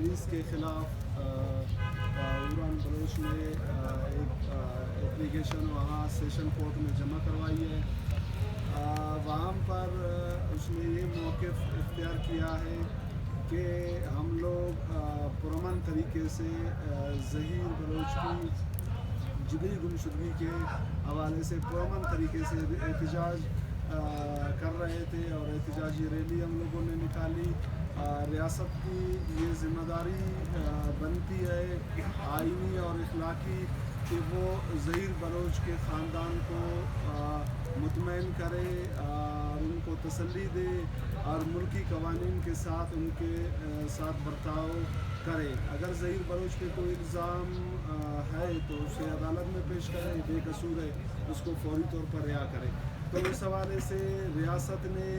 Police کے خلاف عمران بلوچ نے ایک اپلیکیشن وہاں سیشن کورٹ میں جمع کروائی ہے. وہاں پر اس نے یہ موقف اختیار کیا ہے کہ ہم لوگ پرامن طریقے سے ظہیر بلوچ کی جبری گمشدگی کے حوالے سے پرامن طریقے سے احتجاج کر رہے تھے اور احتجاجی ریلی ہم لوگوں نے نکالی. ریاست کی یہ ذمہ داری بنتی ہے آئینی اور اخلاقی کہ وہ ظہیر بلوچ کے خاندان کو مطمئن کرے اور ان کو تسلی دے اور ملکی قوانین کے ساتھ ان کے ساتھ برتاؤ کرے. اگر ظہیر بلوچ پہ کوئی الزام ہے تو اسے عدالت میں پیش کرے, بے قصور ہے اس کو فوری طور پر رہا کرے. تو اس حوالے سے ریاست نے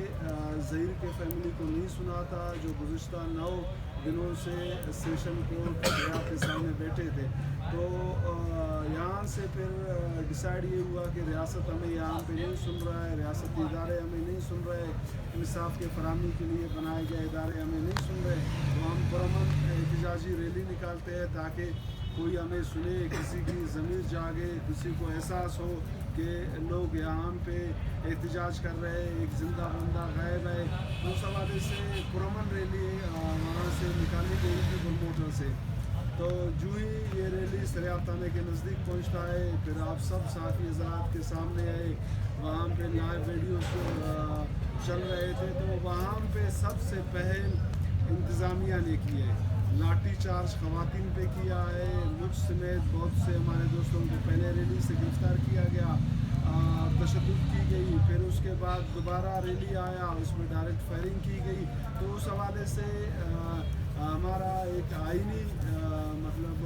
ظہیر کے فیملی کو نہیں سنا تھا, جو گزشتہ 9 دنوں سے سیشن کورٹ کے سامنے بیٹھے تھے. تو یہاں سے پھر ڈیسائیڈ یہ ہوا کہ ریاست ہمیں یہاں پہ نہیں سن رہا ہے, ریاستی ادارے ہمیں نہیں سن رہے, انصاف کے فراہمی کے لیے بنائے گئے ادارے ہمیں نہیں سن رہے, تو ہم پرامن احتجاجی ریلی نکالتے ہیں تاکہ کوئی ہمیں سنے, کسی کی ضمیر جاگے, کسی کو احساس ہو کہ لوگ یہاں پہ احتجاج کر رہے ہیں, ایک زندہ بندہ غائب ہے. تو اس حوالے سے پرامن ریلی وہاں سے نکالی گئی تھی گل موٹر سے. تو جو ہی یہ ریلی سریاب تھانے کے نزدیک پہنچتا ہے پھر آپ سب صحافی حضرات کے سامنے آئے, وہاں پہ لائیو ویڈیوز چل رہے تھے. تو وہاں پہ سب سے پہل انتظامیہ نے کی ہے, لاٹھی چارج خواتین پہ کیا ہے, مجھ سمیت بہت سے ہمارے دوستوں کو پہلے ریلی سے گرفتار کیا گیا, تشدد کی گئی. پھر اس کے بعد دوبارہ ریلی آیا, اس میں ڈائریکٹ فائرنگ کی گئی. تو اس حوالے سے ہمارا ایک آئینی مطلب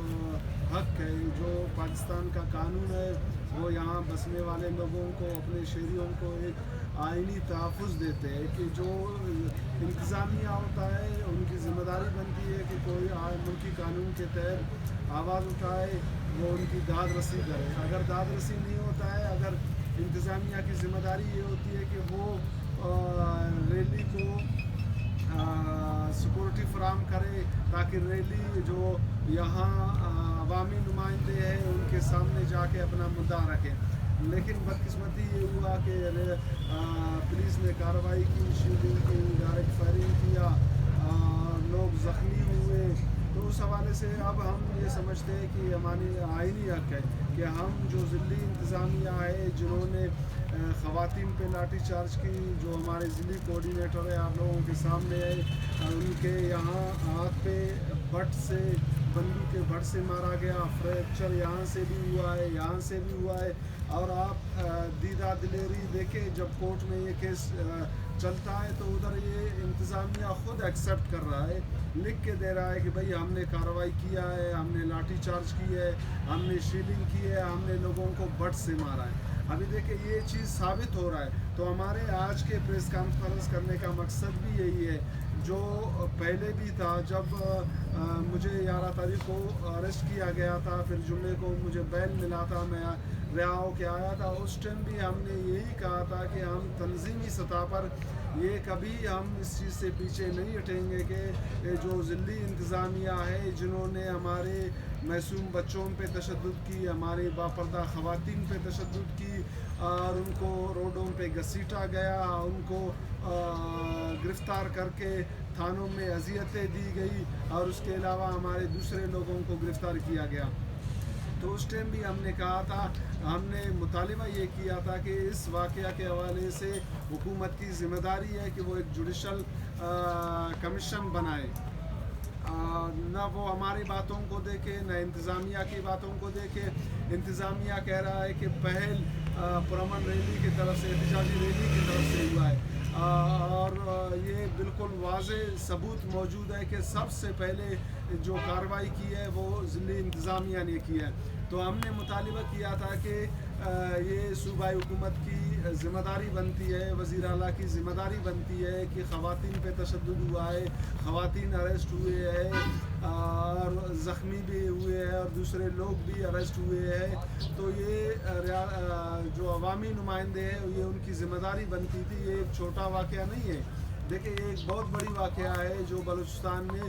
حق ہے, جو پاکستان کا قانون ہے وہ یہاں بسنے والے لوگوں کو, اپنے شہریوں کو ایک آئینی تحفظ دیتے ہیں کہ جو انتظامیہ ہوتا ہے ان کی ذمہ داری بنتی ہے کہ کوئی ملکی قانون کے تحت آواز اٹھائے, وہ ان کی داد رسی کرے. اگر داد رسی نہیں ہوتا ہے, اگر انتظامیہ کی ذمہ داری یہ ہوتی ہے کہ وہ ریلی کو سیکورٹی فراہم کرے تاکہ ریلی جو یہاں عوامی نمائندے ہیں ان کے سامنے جا کے اپنا مدعا رکھیں. لیکن بدقسمتی یہ ہوا کہ پولیس نے کارروائی کی, شیلنگ کی, ڈائریکٹ فائرنگ کیا, لوگ زخمی ہوئے. تو اس حوالے سے اب ہم یہ سمجھتے ہیں کہ ہماری آئینی حق ہے کہ ہم جو ضلعی انتظامیہ ہے جنہوں نے خواتین پہ لاٹھی چارج کی, جو ہمارے ضلعی کوآرڈینیٹر ہے آپ لوگوں کے سامنے ہے, ان کے یہاں ہاتھ پہ بٹ سے بندوق کے بٹ سے مارا گیا, فریکچر یہاں سے بھی ہوا ہے, یہاں سے بھی ہوا ہے. اور آپ دیدہ دلیری دیکھیں, جب کورٹ میں یہ کیس چلتا ہے تو ادھر یہ انتظامیہ خود ایکسیپٹ کر رہا ہے, لکھ کے دے رہا ہے کہ بھئی ہم نے کارروائی کیا ہے, ہم نے لاٹھی چارج کی ہے, ہم نے شیلنگ کی ہے, ہم نے لوگوں کو بٹ سے مارا ہے. ابھی دیکھیں یہ چیز ثابت ہو رہا ہے. تو ہمارے آج کے پریس کانفرنس کرنے کا مقصد بھی یہی ہے, جو پہلے بھی تھا جب مجھے 11 تاریخ کو اریسٹ کیا گیا تھا, پھر جمعے کو مجھے بیل ملا تھا, میں رہا ہو کے آیا تھا. اس ٹائم بھی ہم نے یہی کہا تھا کہ ہم تنظیمی سطح پر یہ کبھی ہم اس چیز سے پیچھے نہیں ہٹیں گے کہ جو ضلعی انتظامیہ ہے جنہوں نے ہمارے معصوم بچوں پہ تشدد کی, ہماری باپردہ خواتین پہ تشدد کی, اور ان کو روڈوں پہ گھسیٹا گیا, ان کو گرفتار کر کے تھانوں میں اذیتیں دی گئی, اور اس کے علاوہ ہمارے دوسرے لوگوں کو گرفتار کیا گیا. تو اس ٹائم بھی ہم نے کہا تھا, ہم نے مطالبہ یہ کیا تھا کہ اس واقعہ کے حوالے سے حکومت کی ذمہ داری ہے کہ وہ ایک جوڈیشل کمیشن بنائے, نہ وہ ہماری باتوں کو دیکھے, نہ انتظامیہ کی باتوں کو دیکھے. انتظامیہ کہہ رہا ہے کہ پہل پرامن ریلی کی طرف سے, احتجاجی ریلی کی طرف سے ہوا ہے, اور یہ بالکل واضح ثبوت موجود ہے کہ سب سے پہلے جو کارروائی کی ہے وہ ضلعی انتظامیہ نے کی ہے. تو ہم نے مطالبہ کیا تھا کہ یہ صوبائی حکومت کی ذمہ داری بنتی ہے, وزیر اعلیٰ کی ذمہ داری بنتی ہے کہ خواتین پہ تشدد ہوا ہے, خواتین اریسٹ ہوئے ہیں اور زخمی بھی ہوئے ہیں, اور دوسرے لوگ بھی اریسٹ ہوئے ہیں. تو یہ جو عوامی نمائندے ہیں یہ ان کی ذمہ داری بنتی تھی. یہ ایک چھوٹا واقعہ نہیں ہے, دیکھیں یہ ایک بہت بڑی واقعہ ہے جو بلوچستان میں